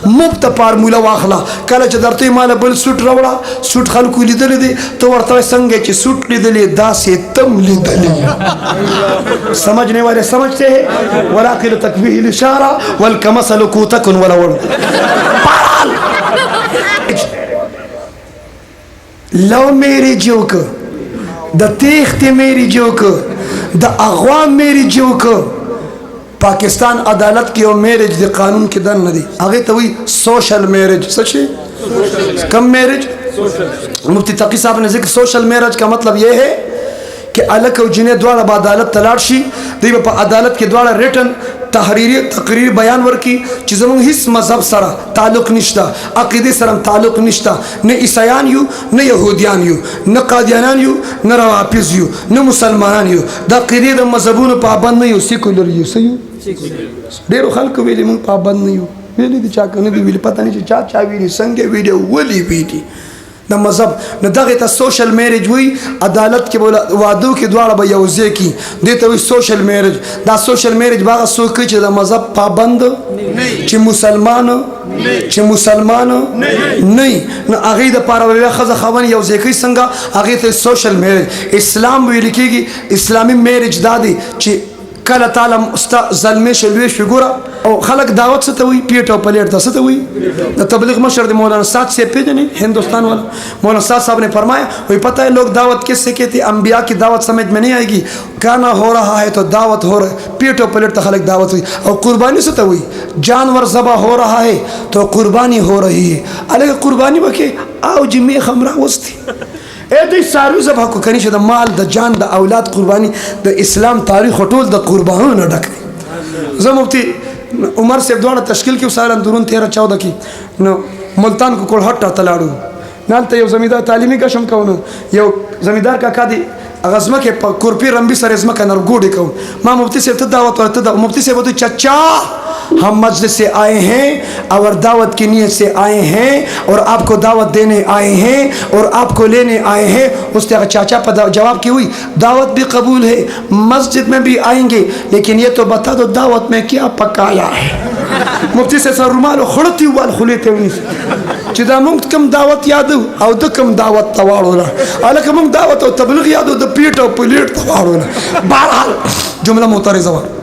مفت فارموله واخله کله چې درته مال بل سوټ راوړه سوټ خلکو لیدلې دي ته ورته څنګه چې سوټ لیدلې داسې تم لیدلې سمجھنے والے سمجھتے ہیں ولكن تکبیه الاشاره والکمثل کوتک ولا ورد لو میریج یو که د تیښتې میریج یو که د اغوا میریج یو که پاکستان عدالت کې یو میریج د قانون کې دن نه دی هغې ته وایي سوشل میریج څه شي کم میریج مفتی تقی صاحب نے ذکر سوشل میریج کا مطلب یہ ہے کہ الک او جنې دواړه به عدالت ته لاړ شي دوی به په عدالت کې دواړه ریټن تقریر بیان ورکی چې زموږ هیڅ مذهب سره تعلق نشته عقیدې سره تعلق نشته نه عیسایان یو نه یهودیان یو نه قادیانان یو نه روافض یو نه مسلمانان یو د عقیدې د مذهبونو پابند نه یو سیکولر یو څه یو ډېرو خلکو ویلي موږ پابند نه یو ویلي دي چا که نه دي ویلي پته نه چې چا ویلي څنګه ویلي ولې ویلي د مذهب نه دغه ته سوشل میریج وي عدالت کې وادو کې دواړه به یو ځای کی دې ته وي سوشل میریج دا سوشل میریج به هغه څوک کوي چې د مذهب پابند چې مسلمان نه نو هغې دپاره به بیا ښځه خاوند یو ځای کوي څنګه هغې ته سوشل میریج اسلام ویل کېږي اسلامي میریج دا دی چې کله تعالی ستا زلمی شلوی شوي ګوره او خلک دعوت څه ته وایي پیټ او پلیټ ته څه ته وایي د تبلیغ مشر د مولانا سعد سے پیژنې ہندوستان والا مولانا سعد صاحب نے فرمایا وہی پتہ ہے لوگ دعوت کس سے کہتے ہیں انبیاء کی دعوت سمجھ میں نہیں آئے گی کھانا ہو رہا ہے تو دعوت ہو رہا ہے پیٹ اور پلیٹ ته خلک دعوت ہوئی اور قربانی سے ته وایي جانور ذبح ہو رہا ہے تو قربانی ہو رہی ہے الګ قربانی وکړي او جمعې خمره وستي دوی څاروي ذبح کو کني چې د مال د جان د اولاد قرباني د اسلام تاریخ ټول د قربانونو نه ډک دی زه مفتي عمر صاحب دواړه تشکیل کې سالن درون 13-14 کې نو ملتان کو کول هټ ته لاړو نالته یو زمیندار تعلیمي کشم کوو یو زمیندار کاکا دی غزمه کې په کورپی رمبي سره زمکه نرګوډي کوم ما مفتی صاحب ته دعوت ورته دا مفتی صاحب ته چچا हम मस्जिद से आए हैं और दावत की नीयत से आए हैं और आपको दावत देने आए हैं और आपको लेने आए हैं उसने चाचा पर जवाब की हुई दावत भी कबूल है मस्जिद में भी आएंगे लेकिन ये तो बता दो दावत में क्या पकाया है मुफ्ती से सर रुमाल खड़ती हुआ खुलेते हुए دا مونږ کم دعوت یادو او د کم دعوت ته واړو الکه مونږ دعوت او تبلیغ یادو د پیټ او پلیټ ته واړو بهرحال جمله معترضه